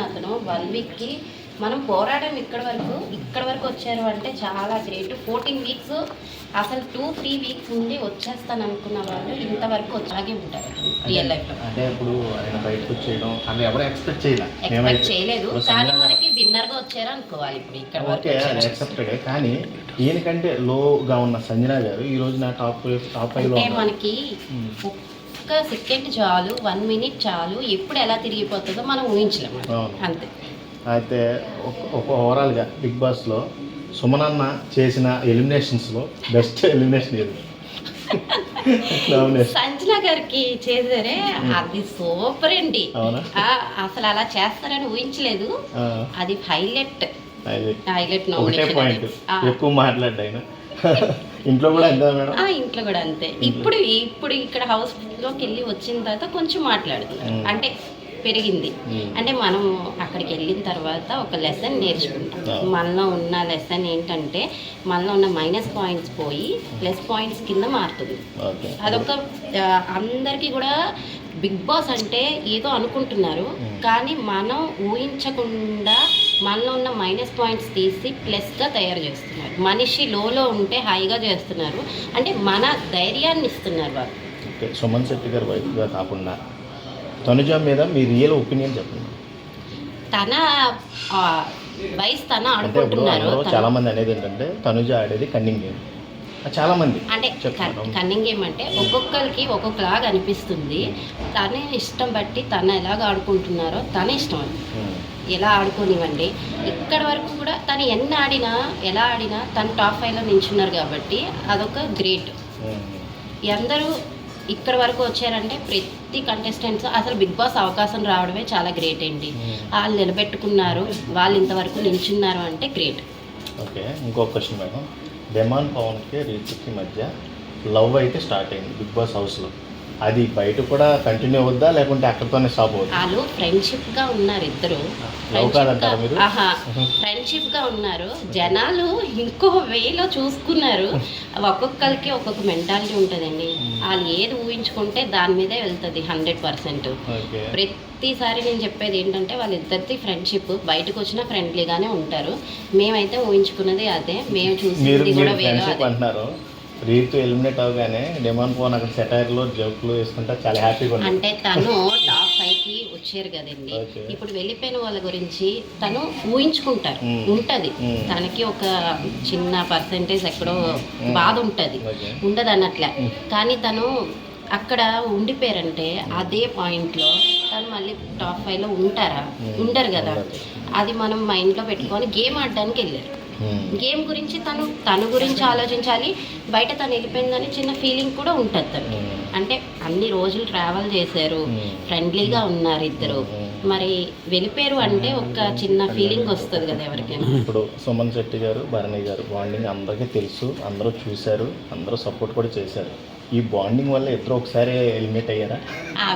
అతను 1 వీక్కి మనం పోరాటం ఇక్కడ వరకు వచ్చారు అంటే చాలా గ్రేట్. 14 వీక్స్ అసలు 2-3 వీక్స్ నుండి వచ్చేస్తాను అనుకున్న వాళ్ళు ఇంతవరకు అలాగే ఉంటారు రియల్ లైఫ్లో. అంటే ఇప్పుడు ఆయన బయటకు వచ్చేయడం అని ఎవరు ఎక్స్పెక్ట్ చేయలేదు, కానీ మనకి విన్నర్గా వచ్చారు అనుకోవాలి. ఇప్పుడు ఇక్కడ ఓకే అది యాక్సెప్టెడ్, కానీ ఈయనకంటే లోగా ఉన్న సంజన గారు ఈ రోజు నా టాప్ 5లో అంటే మనకి ఒక్క సెకండ్ చాలు, 1 మినిట్ చాలు, ఎప్పుడు ఎలా తిరిగిపోతుందో మనం ఊహించలేము అంతే. అయితే ఒక ఓవరాల్గా బిగ్ బాస్లో సుమనన్న చేసిన ఎలిమినేషన్స్లో బెస్ట్ ఎలిమినేషన్ ఏది? సంజన గారికి చేసారే అది సూపర్ అండి. అసలు అలా చేస్తారని ఊహించలేదు. అది హైలైట్ పాయింట్. ఎక్కువ మాట్లాడ్డా ఇంట్లో కూడా అంతే మేడం? ఇంట్లో కూడా అంతే. ఇప్పుడు ఇక్కడ హౌస్ లోకి వెళ్ళి వచ్చిన తర్వాత కొంచెం మాట్లాడుతున్నారు, అంటే పెరిగింది. అంటే మనం అక్కడికి వెళ్ళిన తర్వాత ఒక లెసన్ నేర్చుకుంటాం. మనలో ఉన్న లెసన్ ఏంటంటే మనలో ఉన్న మైనస్ పాయింట్స్ పోయి ప్లస్ పాయింట్స్ కింద మారుతుంది. అదొక అందరికీ కూడా బిగ్ బాస్ అంటే ఏదో అనుకుంటున్నారు, కానీ మనం ఊహించకుండా మనలో ఉన్న మైనస్ పాయింట్స్ తీసి ప్లస్గా తయారు చేస్తున్నారు. మనిషి లోలో ఉంటే హాయిగా చేస్తున్నారు, అంటే మన ధైర్యాన్ని ఇస్తున్నారు వాళ్ళు. ఓకే, సుమన్ శెట్టి గారు వైఫ్గా కాకుండా తనుజ మీద మీ రియల్ ఒపీనియన్ చెప్పండి. తన వయసు తన ఆడుకుంటున్నారు. చాలా మంది అనేది ఏంటంటే తనుజ ఆడేది కన్నింగ్ గేమ్, చాలా మంది అంటే కన్నింగ్ గేమ్ అంటే ఒక్కొక్కరికి ఒక్కొక్కలాగా అనిపిస్తుంది. తన ఇష్టం బట్టి తను ఎలాగ ఆడుకుంటున్నారో తన ఇష్టం అది, ఎలా ఆడుకోనివ్వండి. ఇక్కడ వరకు కూడా తను ఎలా ఆడినా తను టాప్ 5లో నిల్చున్నారు కాబట్టి అదొక గ్రేట్. అందరూ ఇక్కడ వరకు వచ్చారంటే ప్రతి కంటెస్టెంట్స్ అసలు బిగ్ బాస్ అవకాశం రావడమే చాలా గ్రేట్ అండి. వాళ్ళు నిలబెట్టుకున్నారు, వాళ్ళు ఇంతవరకు నిల్చున్నారు అంటే గ్రేట్. ఓకే, ఇంకో క్వశ్చన్ మేడం. డెమాన్ పవన్కి రీతుకి మధ్య లవ్ అయితే స్టార్ట్ అయింది బిగ్ బాస్ హౌస్లో, అది బయట కూడా కంటిన్యూ అవుద్దా లేకుంటే అక్కడితోనే స్టాప్ అవుతుంది? వాళ్ళు ఫ్రెండ్షిప్గా ఉన్నారు, ఇద్దరు ఫ్రెండ్షిప్గా ఉన్నారు. జనాలు ఇంకో వేలో చూసుకున్నారు. ఒక్కొక్కరికి ఒక్కొక్క మెంటాలిటీ ఉంటుందండి. వాళ్ళు ఏది ఊహించుకుంటే దాని మీదే వెళ్తుంది 100%. ప్రతిసారి నేను చెప్పేది ఏంటంటే వాళ్ళిద్దరిది ఫ్రెండ్షిప్, బయటకు వచ్చినా ఫ్రెండ్లీగానే ఉంటారు. మేమైతే ఊహించుకున్నది అదే, మేము చూసింది కూడా వేరే. అంటున్నారు రీతు ఎలిమినేట్ అవగానే డెమాన్ పవన్ అక్కడ సెటైర్లో జోకులు వేసుకుంటా చాలా హ్యాపీగా ఉంది. అంటే తను టాప్ 5కి వచ్చారు కదండి. ఇప్పుడు వెళ్ళిపోయిన వాళ్ళ గురించి తను ఊహించుకుంటారు, ఉంటది తనకి ఒక చిన్న పర్సెంటేజ్ ఎక్కడో బాధ ఉంటది, ఉండదు అన్నట్లే. కానీ తను అక్కడ ఉండిపోయారంటే అదే పాయింట్లో తను మళ్ళీ టాప్ 5లో ఉంటారా? ఉండరు కదా. అది మనం మైండ్లో పెట్టుకొని గేమ్ ఆడడానికి వెళ్ళారు. గేమ్ గురించి తన గురించి ఆలోచించాలి. బయట తను వెళ్ళిపోయిందని చిన్న ఫీలింగ్ కూడా ఉంటుంది తనకి. అంటే అన్ని రోజులు ట్రావెల్ చేశారు, ఫ్రెండ్లీగా ఉన్నారు ఇద్దరు, మరి వెళ్ళిపోయారు అంటే ఒక చిన్న ఫీలింగ్ వస్తుంది కదా ఎవరికైనా. ఇప్పుడు సుమన్ శెట్టి గారు భరణి గారు బాండింగ్ అందరికీ తెలుసు, అందరూ చూశారు, అందరూ సపోర్ట్ కూడా చేశారు. ఈ బాండింగ్ వల్ల ఇద్దరు ఒకసారి ఎలిమినేట్ అయ్యారా?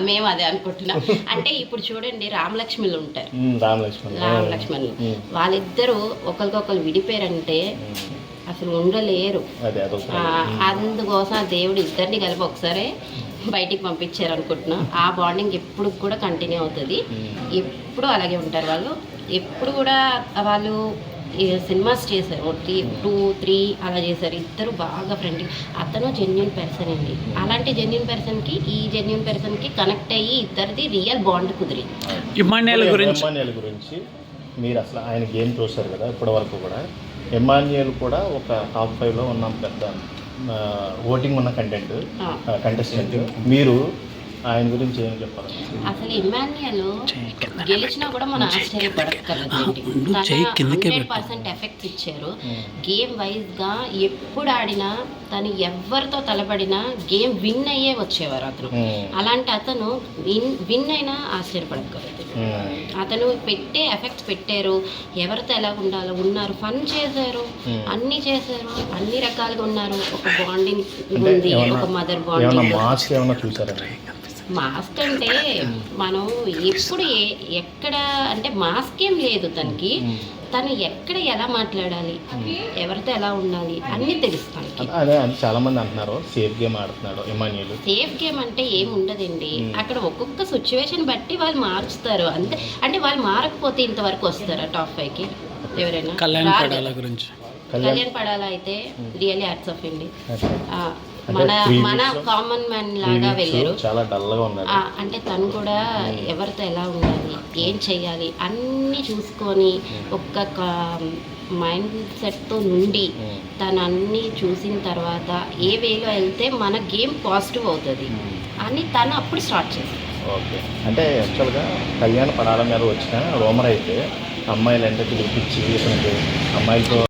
మేము అదే అనుకుంటున్నాం. అంటే ఇప్పుడు చూడండి రామలక్ష్మిలు ఉంటారు, రామలక్ష్మణులు వాళ్ళిద్దరూ ఒకరికొకరు విడిపోయారంటే అసలు ఉండలేరు. అందుకోసం దేవుడు ఇద్దరిని కలిపి ఒకసారి బయటికి పంపించారు అనుకుంటున్నాం. ఆ బాండింగ్ ఎప్పుడు కూడా కంటిన్యూ అవుతుంది, ఎప్పుడు అలాగే ఉంటారు వాళ్ళు. ఎప్పుడు కూడా వాళ్ళు సినిమాస్ చేశారు, 2-3 అలా చేశారు. ఇద్దరు బాగా ఫ్రెండ్లీ. అతను జెన్యున్ పర్సన్ అండి. అలాంటి జెన్యున్ పర్సన్కి ఈ జెన్యున్ పర్సన్కి కనెక్ట్ అయ్యి ఇద్దరిది రియల్ బాండ్ కుదిరింది. ఇమ్మాన్యుయల్ గురించి మీరు అసలు ఆయన గేమ్ చూస్తారు కదా ఇప్పటి వరకు కూడా. ఇమ్మాన్యుయల్ కూడా ఒక టాప్ 5లో ఉన్న పెద్ద ఓటింగ్ ఉన్న కంటెస్టెంట్. మీరు ఆయన గురించి ఏం చెప్పాలి? అసలు ఇమ్మాన్యుయల్ గెలిచినా కూడా మనం ఆశ్చర్యపడక్కర్లేదండి. 100% ఎఫెక్ట్స్ ఇచ్చారు. గేమ్ వైజ్గా ఎప్పుడు ఆడినా తను ఎవరితో తలపడినా గేమ్ విన్ అయ్యే వచ్చేవారు అతను. అలాంటి అతను విన్ అయినా ఆశ్చర్యపడక్కర్లేదు. అతను పెట్టే ఎఫెక్ట్స్ పెట్టారు, ఎవరితో ఎలా ఉండాలో ఉన్నారు, ఫన్ చేశారు, అన్నీ చేశారు, అన్ని రకాలుగా ఉన్నారు. ఒక బాండింగ్ ఉంది, ఒక మదర్ బాండింగ్. మాస్క్ అంటే మనం ఎప్పుడు ఎక్కడ అంటే మాస్క్ ఏం లేదు తనకి. తను ఎక్కడ ఎలా మాట్లాడాలి, ఎవరితో ఎలా ఉండాలి అన్నీ తెలుసు తనకి. అదే చాలా మంది అంటున్నారు సేఫ్ గేమ్ ఆడుతున్నాడు ఇమాన్యుల్. సేఫ్ గేమ్ అంటే ఏం ఉండదండి. అక్కడ ఒక్కొక్క సిచ్యువేషన్ బట్టి వాళ్ళు మార్చుతారు అంతే. అంటే వాళ్ళు మారకపోతే ఇంతవరకు వస్తారా టాప్ 5కి ఎవరైనా? కళ్యాణ్ పడాల గురించి కళ్యాణ్ పడాలా అయితే రియల్లీ హ్యాట్స్ ఆఫ్ అండి. మన కామన్ మ్యాన్ లాగా వెళ్ళారు. చాలా డల్గా ఉన్నారు. అంటే తను కూడా ఎవరితో ఎలా ఉండాలి, ఏం చెయ్యాలి అన్నీ చూసుకొని ఒక్క మైండ్ సెట్తో నుండి తను అన్నీ చూసిన తర్వాత ఏ వేలో వెళ్తే మన గేమ్ పాజిటివ్ అవుతుంది అని తను అప్పుడు స్టార్ట్ చేశారు. ఓకే, అంటే యాక్చువల్గా కళ్యాణ్ పడాల మీద వచ్చిన రూమర్ అయితే అమ్మాయిలు అంటే పిలిపించి అమ్మాయిలతో